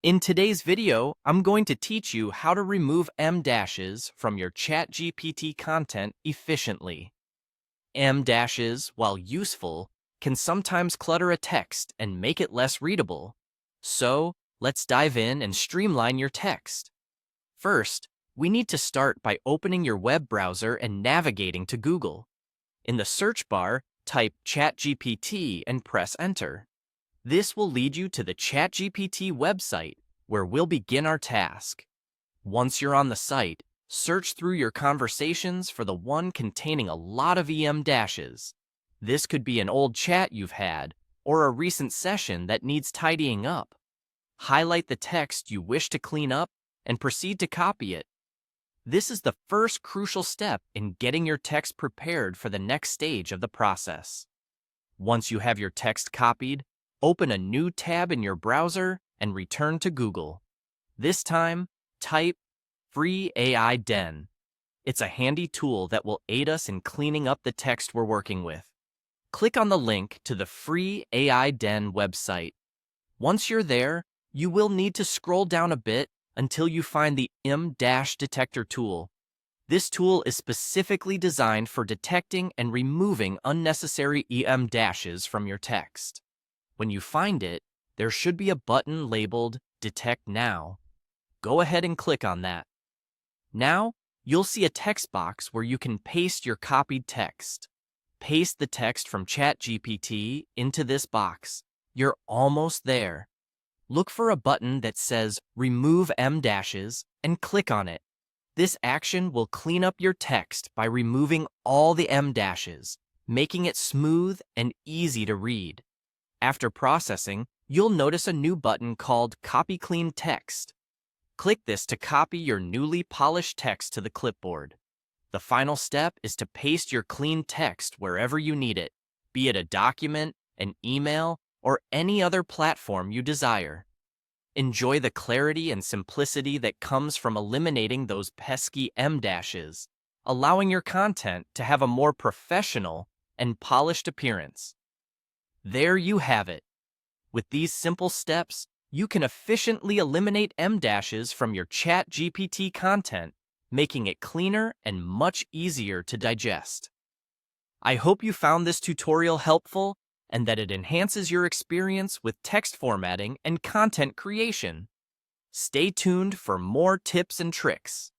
In today's video, I'm going to teach you how to remove M dashes from your Chatgpt content efficiently. M dashes, while useful, can sometimes clutter a text and make it less readable. So, let's dive in and streamline your text. First, we need to start by opening your web browser and navigating to Google. In the search bar, type Chatgpt and press Enter. This will lead you to the Chatgpt website, where we'll begin our task. Once you're on the site, search through your conversations for the one containing a lot of EM dashes. This could be an old chat you've had, or a recent session that needs tidying up. Highlight the text you wish to clean up and proceed to copy it. This is the first crucial step in getting your text prepared for the next stage of the process. Once you have your text copied, open a new tab in your browser and return to Google. This time, type Free AI Den. It's a handy tool that will aid us in cleaning up the text we're working with. Click on the link to the Free AI Den website. Once you're there, you will need to scroll down a bit until you find the M-detector tool. This tool is specifically designed for detecting and removing unnecessary EM dashes from your text. When you find it, there should be a button labeled Detect Now. Go ahead and click on that. Now, you'll see a text box where you can paste your copied text. Paste the text from Chatgpt into this box. You're almost there. Look for a button that says Remove M dashes and click on it. This action will clean up your text by removing all the M dashes, making it smooth and easy to read. After processing, you'll notice a new button called Copy Clean Text. Click this to copy your newly polished text to the clipboard. The final step is to paste your clean text wherever you need it, be it a document, an email, or any other platform you desire. Enjoy the clarity and simplicity that comes from eliminating those pesky M dashes, allowing your content to have a more professional and polished appearance. There you have it. With these simple steps, you can efficiently eliminate M dashes from your Chatgpt content, making it cleaner and much easier to digest. I hope you found this tutorial helpful and that it enhances your experience with text formatting and content creation. Stay tuned for more tips and tricks.